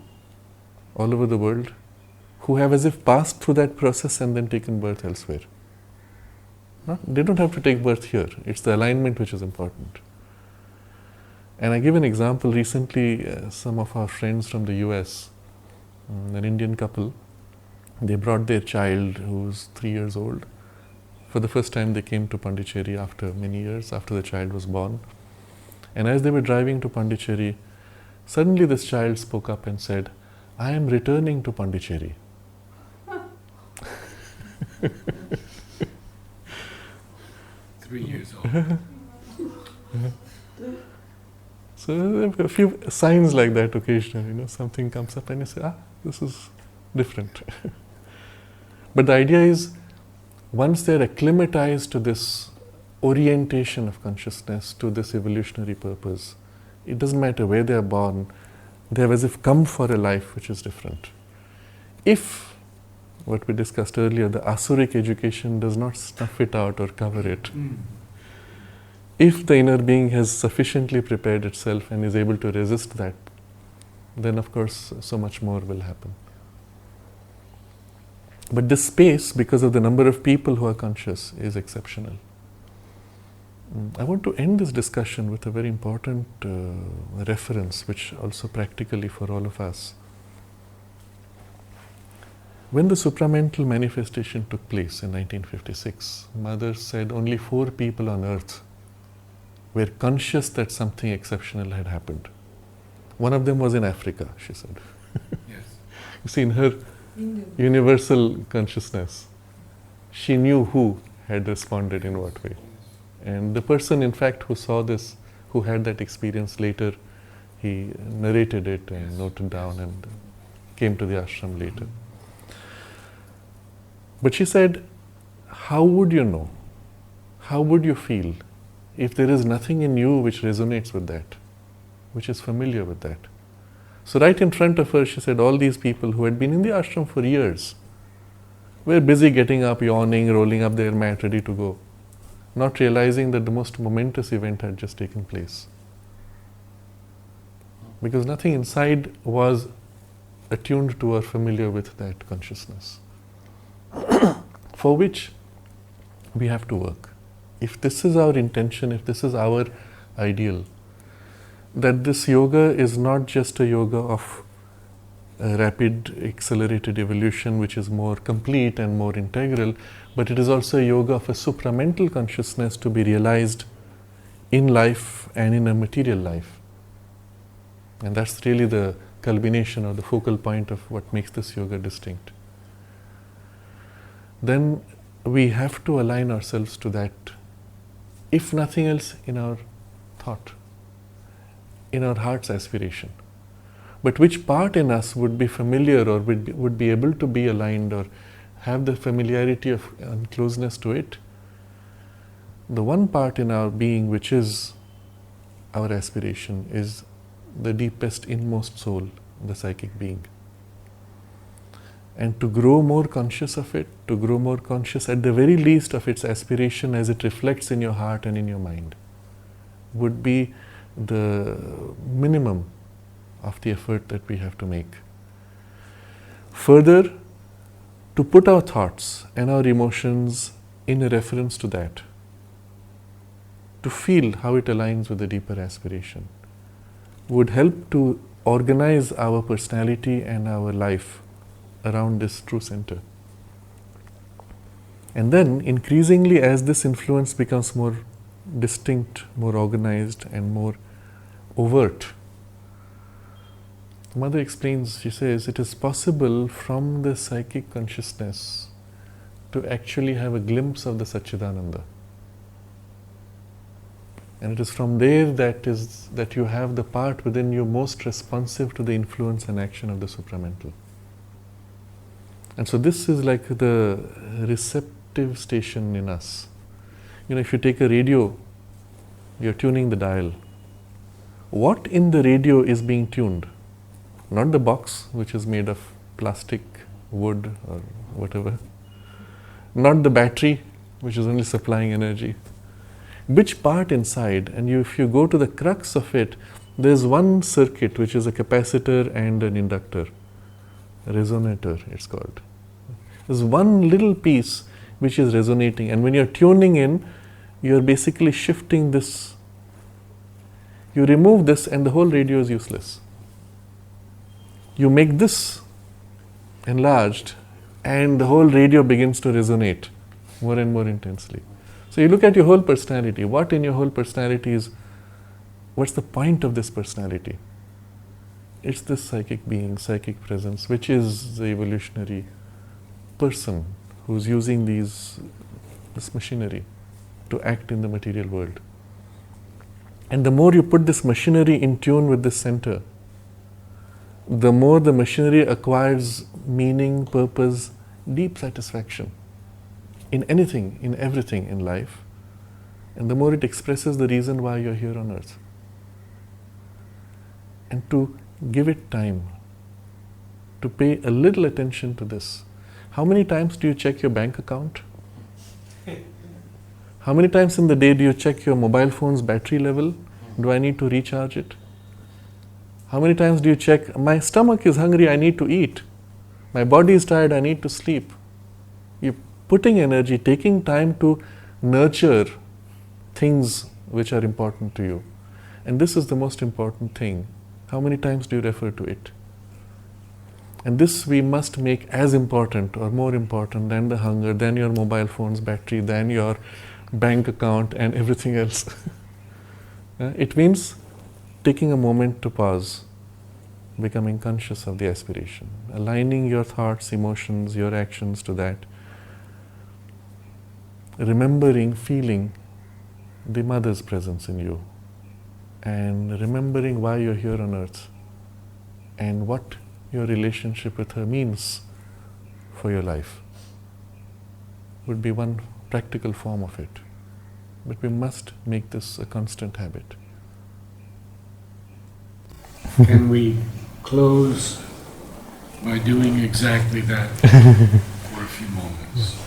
all over the world who have as if passed through that process and then taken birth elsewhere. No? They don't have to take birth here. It's the alignment which is important. And I give an example. Recently, some of our friends from the US, an Indian couple, they brought their child who was 3 years old. For the first time they came to Pondicherry after many years, after the child was born. And as they were driving to Pondicherry, suddenly this child spoke up and said, "I am returning to Pondicherry." Three years old. So a few signs like that occasionally, something comes up and you say, this is different. But the idea is, once they're acclimatized to this orientation of consciousness, to this evolutionary purpose, it doesn't matter where they are born, they have as if come for a life which is different. If, what we discussed earlier, the asuric education does not snuff it out or cover it, if the inner being has sufficiently prepared itself and is able to resist that, then of course so much more will happen. But this space, because of the number of people who are conscious, is exceptional. I want to end this discussion with a very important reference, which also practically for all of us. When the supramental manifestation took place in 1956, Mother said only 4 people on earth were conscious that something exceptional had happened. One of them was in Africa, she said. Yes. You see, in her universal consciousness, she knew who had responded in what way. And the person, in fact, who saw this, who had that experience later, he narrated it and noted down and came to the ashram later. But she said, how would you know? How would you feel if there is nothing in you which resonates with that, which is familiar with that? So right in front of her, she said, all these people who had been in the ashram for years were busy getting up, yawning, rolling up their mat, ready to go, not realizing that the most momentous event had just taken place. Because nothing inside was attuned to or familiar with that consciousness, for which we have to work. If this is our intention, if this is our ideal, that this yoga is not just a yoga of a rapid, accelerated evolution which is more complete and more integral, but it is also a yoga of a supramental consciousness to be realized in life and in a material life. And that's really the culmination or the focal point of what makes this yoga distinct. Then we have to align ourselves to that, if nothing else, in our thought, in our heart's aspiration. But which part in us would be familiar or would be able to be aligned or have the familiarity of and closeness to it? The one part in our being which is our aspiration is the deepest, inmost soul, the psychic being. and to grow more conscious of it, to grow more conscious at the very least of its aspiration as it reflects in your heart and in your mind, would be the minimum of the effort that we have to make. Further, to put our thoughts and our emotions in a reference to that, to feel how it aligns with the deeper aspiration, would help to organize our personality and our life around this true center. And then, increasingly, as this influence becomes more distinct, more organized, and more overt, the Mother explains, she says, it is possible from the psychic consciousness to actually have a glimpse of the Satchidananda. And it is from there that you have the part within you most responsive to the influence and action of the supramental. And so this is like the receptive station in us. If you take a radio, you're tuning the dial. What in the radio is being tuned? Not the box, which is made of plastic, wood, or whatever. Not the battery, which is only supplying energy. Which part inside? And if you go to the crux of it, there's one circuit, which is a capacitor and an inductor. A resonator, it's called. There's one little piece which is resonating, and when you're tuning in, you're basically shifting this. You remove this and the whole radio is useless. You make this enlarged and the whole radio begins to resonate more and more intensely. So you look at your whole personality. What in your whole personality is, what's the point of this personality? It's this psychic being, psychic presence, which is the evolutionary person who's using this machinery to act in the material world. And the more you put this machinery in tune with this center, the more the machinery acquires meaning, purpose, deep satisfaction in anything, in everything in life, and the more it expresses the reason why you're here on earth. And to give it time, to pay a little attention to this. How many times do you check your bank account? How many times in the day do you check your mobile phone's battery level? Do I need to recharge it? How many times do you check, my stomach is hungry, I need to eat. My body is tired, I need to sleep. You're putting energy, taking time to nurture things which are important to you. And this is the most important thing. How many times do you refer to it? And this we must make as important or more important than the hunger, than your mobile phone's battery, than your bank account and everything else. It means taking a moment to pause, becoming conscious of the aspiration, aligning your thoughts, emotions, your actions to that, remembering, feeling the Mother's presence in you, and remembering why you're here on earth and what your relationship with her means for your life would be one practical form of it. But we must make this a constant habit. Can we close by doing exactly that for a few moments?